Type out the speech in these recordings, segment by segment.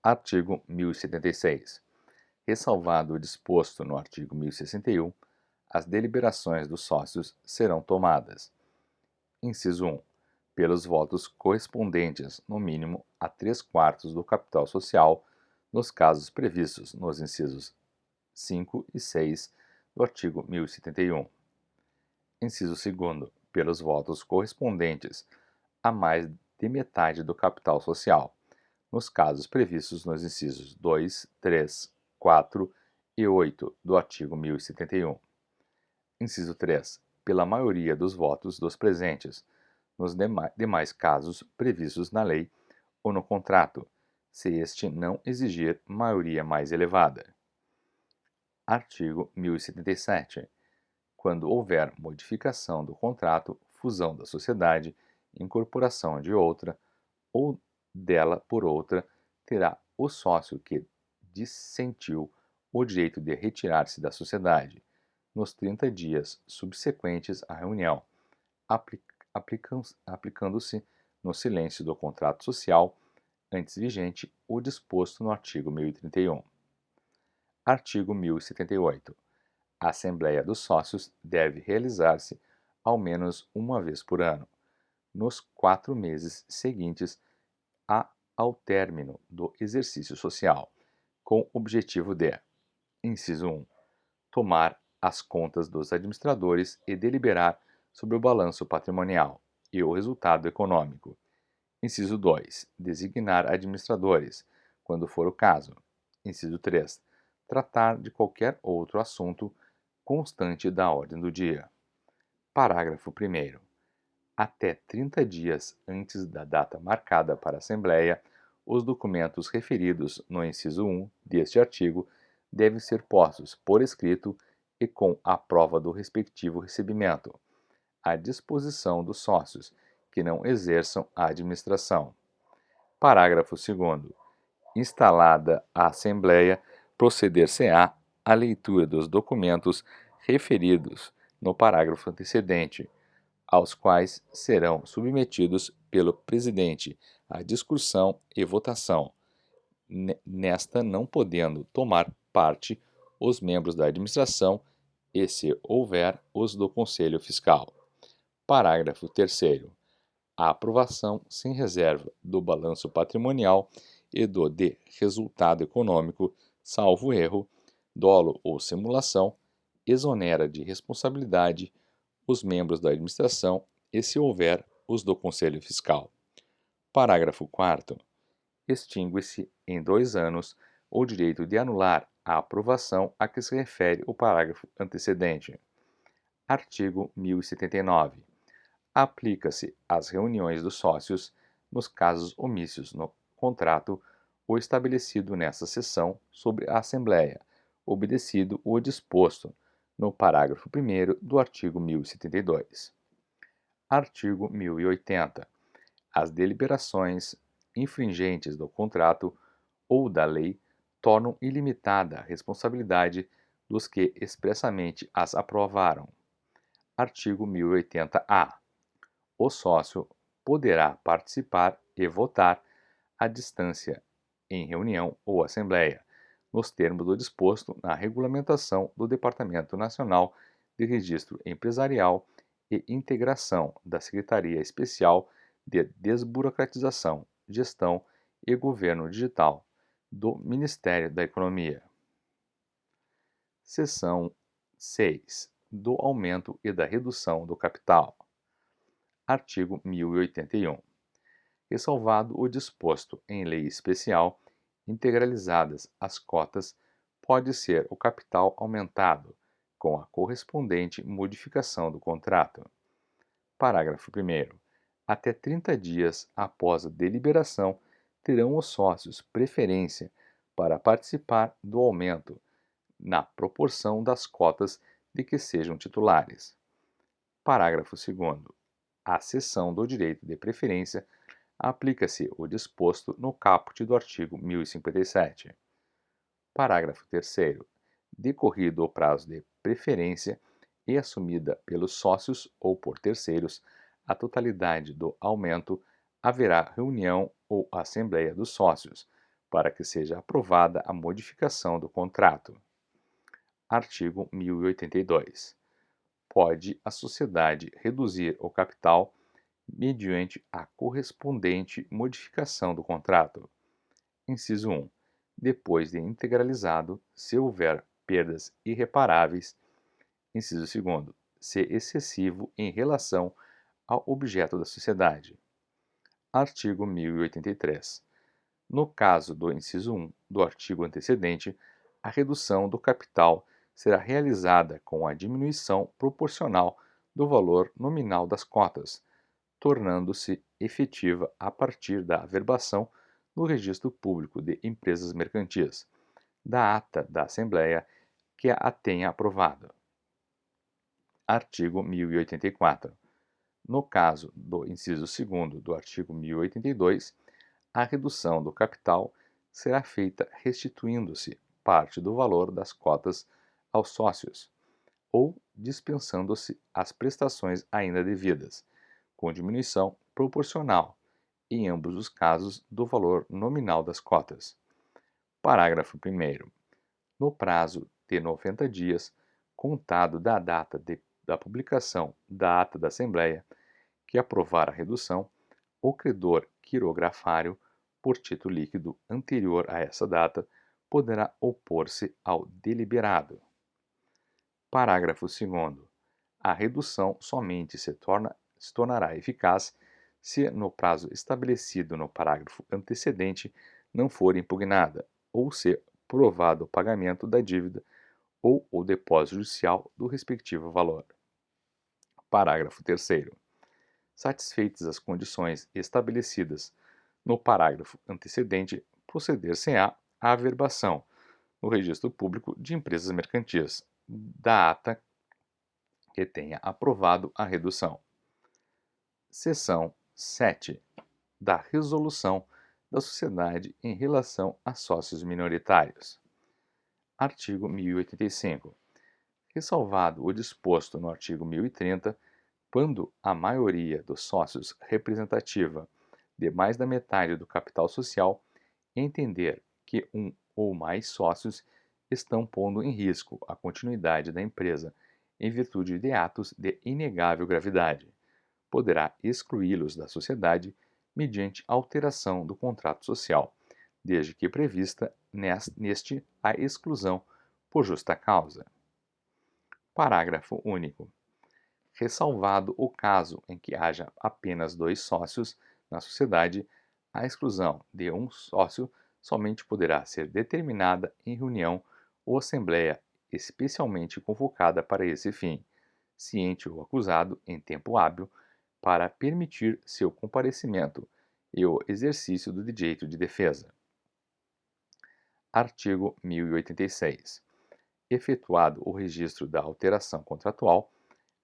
Artigo 1076. Ressalvado o disposto no artigo 1061, as deliberações dos sócios serão tomadas: inciso 1. Pelos votos correspondentes, no mínimo, a 3/4 do capital social, nos casos previstos nos incisos 5 e 6 do artigo 1071. Inciso 2. Pelos votos correspondentes a mais de metade do capital social, nos casos previstos nos incisos 2, 3, 4 e 8 do artigo 1071. Inciso 3. Pela maioria dos votos dos presentes, nos demais casos previstos na lei ou no contrato, se este não exigir maioria mais elevada. Artigo 1077. Quando houver modificação do contrato, fusão da sociedade, incorporação de outra ou dela por outra, terá o sócio que dissentiu o direito de retirar-se da sociedade, nos 30 dias subsequentes à reunião, aplicando-se no silêncio do contrato social antes vigente o disposto no artigo 1031. Artigo 1078. A Assembleia dos Sócios deve realizar-se ao menos uma vez por ano, nos 4 meses seguintes ao término do exercício social, com o objetivo de: inciso 1. Tomar as contas dos administradores e deliberar sobre o balanço patrimonial e o resultado econômico. Inciso 2. Designar administradores, quando for o caso. Inciso 3. Tratar de qualquer outro assunto constante da ordem do dia. Parágrafo 1º. Até 30 dias antes da data marcada para a Assembleia, os documentos referidos no inciso 1 deste artigo devem ser postos por escrito e com a prova do respectivo recebimento, à disposição dos sócios que não exerçam a administração. Parágrafo 2º. Instalada a Assembleia, proceder-se-á à leitura dos documentos referidos no parágrafo antecedente, aos quais serão submetidos pelo presidente à discussão e votação, nesta não podendo tomar parte os membros da administração e, se houver, os do Conselho Fiscal. Parágrafo 3º. A aprovação sem reserva do balanço patrimonial e do de resultado econômico, salvo erro, dolo ou simulação, exonera de responsabilidade os membros da administração e, se houver, os do Conselho Fiscal. Parágrafo 4º. Extingue-se em 2 anos o direito de anular a aprovação a que se refere o parágrafo antecedente. Artigo 1079. Aplica-se às reuniões dos sócios, nos casos omísseis no contrato ou estabelecido nesta seção sobre a Assembleia, obedecido o disposto no parágrafo 1º do artigo 1072. Artigo 1080. As deliberações infringentes do contrato ou da lei tornam ilimitada a responsabilidade dos que expressamente as aprovaram. Artigo 1080-A. O sócio poderá participar e votar à distância em reunião ou assembleia, nos termos do disposto na regulamentação do Departamento Nacional de Registro Empresarial e integração da Secretaria Especial de Desburocratização, Gestão e Governo Digital do Ministério da Economia. Seção 6. Do aumento e da redução do capital. Artigo 1081. Ressalvado o disposto em lei especial, integralizadas as cotas, pode ser o capital aumentado, com a correspondente modificação do contrato. Parágrafo 1º. Até 30 dias após a deliberação, terão os sócios preferência para participar do aumento, na proporção das cotas de que sejam titulares. Parágrafo 2º. À cessão do direito de preferência, aplica-se o disposto no caput do artigo 1057. Parágrafo 3º. Decorrido o prazo de preferência e assumida pelos sócios ou por terceiros a totalidade do aumento, haverá reunião ou assembleia dos sócios, para que seja aprovada a modificação do contrato. Artigo 1082. Pode a sociedade reduzir o capital mediante a correspondente modificação do contrato. Inciso 1. Depois de integralizado, se houver perdas irreparáveis. Inciso 2. Se excessivo em relação ao objeto da sociedade. Artigo 1083. No caso do inciso 1 do artigo antecedente, a redução do capital será realizada com a diminuição proporcional do valor nominal das cotas, tornando-se efetiva a partir da averbação no Registro Público de Empresas Mercantis, da ata da Assembleia que a tenha aprovado. Artigo 1084. No caso do inciso 2º do artigo 1082, a redução do capital será feita restituindo-se parte do valor das cotas aos sócios, ou dispensando-se as prestações ainda devidas, com diminuição proporcional, em ambos os casos, do valor nominal das cotas. Parágrafo 1º. No prazo de 90 dias, contado da data da publicação da ata da Assembleia, que aprovar a redução, o credor quirografário, por título líquido anterior a essa data, poderá opor-se ao deliberado. Parágrafo 2º. A redução somente se tornará eficaz se, no prazo estabelecido no parágrafo antecedente, não for impugnada, ou se provado o pagamento da dívida ou o depósito judicial do respectivo valor. Parágrafo 3º. Satisfeitas as condições estabelecidas no parágrafo antecedente, proceder-se-á à averbação no Registro Público de Empresas Mercantis da ata que tenha aprovado a redução. Seção 7. Da resolução da sociedade em relação a sócios minoritários. Artigo 1085. Ressalvado o disposto no artigo 1030, quando a maioria dos sócios representativa de mais da metade do capital social entender que um ou mais sócios estão pondo em risco a continuidade da empresa em virtude de atos de inegável gravidade, poderá excluí-los da sociedade mediante alteração do contrato social, desde que prevista neste a exclusão por justa causa. Parágrafo único. Ressalvado o caso em que haja apenas 2 sócios na sociedade, a exclusão de um sócio somente poderá ser determinada em reunião ou assembleia especialmente convocada para esse fim, ciente o acusado em tempo hábil para permitir seu comparecimento e o exercício do direito de defesa. Artigo 1086. Efetuado o registro da alteração contratual,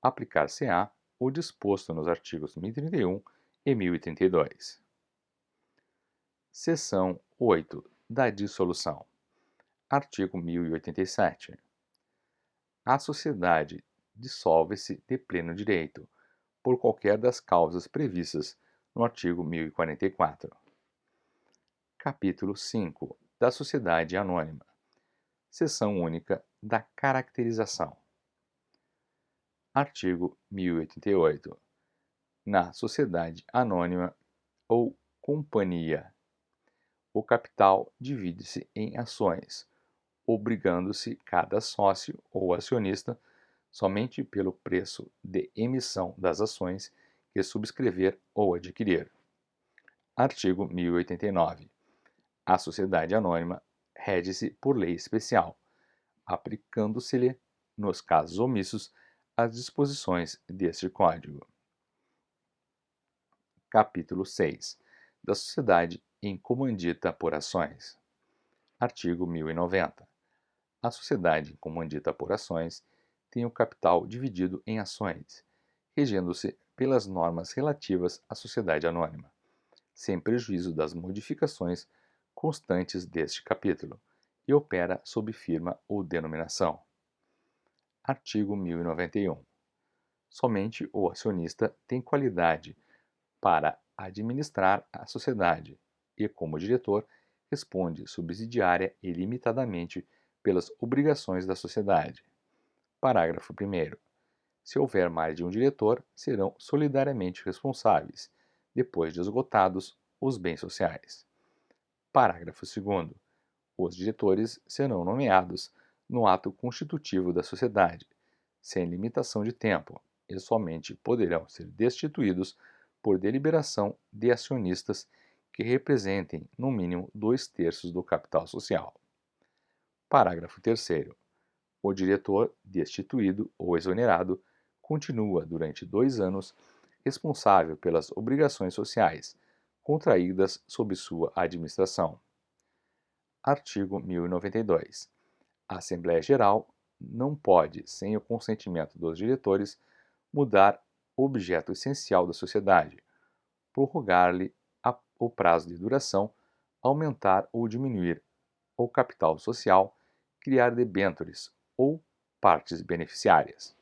aplicar-se-á o disposto nos artigos 1031 e 1032. Seção 8. Da dissolução. Artigo 1087. A sociedade dissolve-se de pleno direito, por qualquer das causas previstas no artigo 1044. Capítulo 5. Da sociedade anônima. Seção única da caracterização. Artigo 1088. Na sociedade anônima ou companhia, o capital divide-se em ações, obrigando-se cada sócio ou acionista somente pelo preço de emissão das ações que subscrever ou adquirir. Artigo 1089. A sociedade anônima rege-se por lei especial, aplicando-se-lhe, nos casos omissos, as disposições deste Código. Capítulo 6. Da sociedade em comandita por ações. Artigo 1090. A sociedade em comandita por ações tem o capital dividido em ações, regendo-se pelas normas relativas à sociedade anônima, sem prejuízo das modificações constantes deste capítulo, e opera sob firma ou denominação. Artigo 1091. Somente o acionista tem qualidade para administrar a sociedade e, como diretor, responde subsidiária e limitadamente pelas obrigações da sociedade. Parágrafo 1º. Se houver mais de um diretor, serão solidariamente responsáveis, depois de esgotados os bens sociais. Parágrafo 2º. Os diretores serão nomeados no ato constitutivo da sociedade, sem limitação de tempo, e somente poderão ser destituídos por deliberação de acionistas que representem, no mínimo, 2/3 do capital social. Parágrafo 3º. O diretor, destituído ou exonerado, continua, durante 2 anos, responsável pelas obrigações sociais contraídas sob sua administração. Artigo 1092. A Assembleia Geral não pode, sem o consentimento dos diretores, mudar o objeto essencial da sociedade, prorrogar-lhe o prazo de duração, aumentar ou diminuir o capital social, criar debêntures ou partes beneficiárias.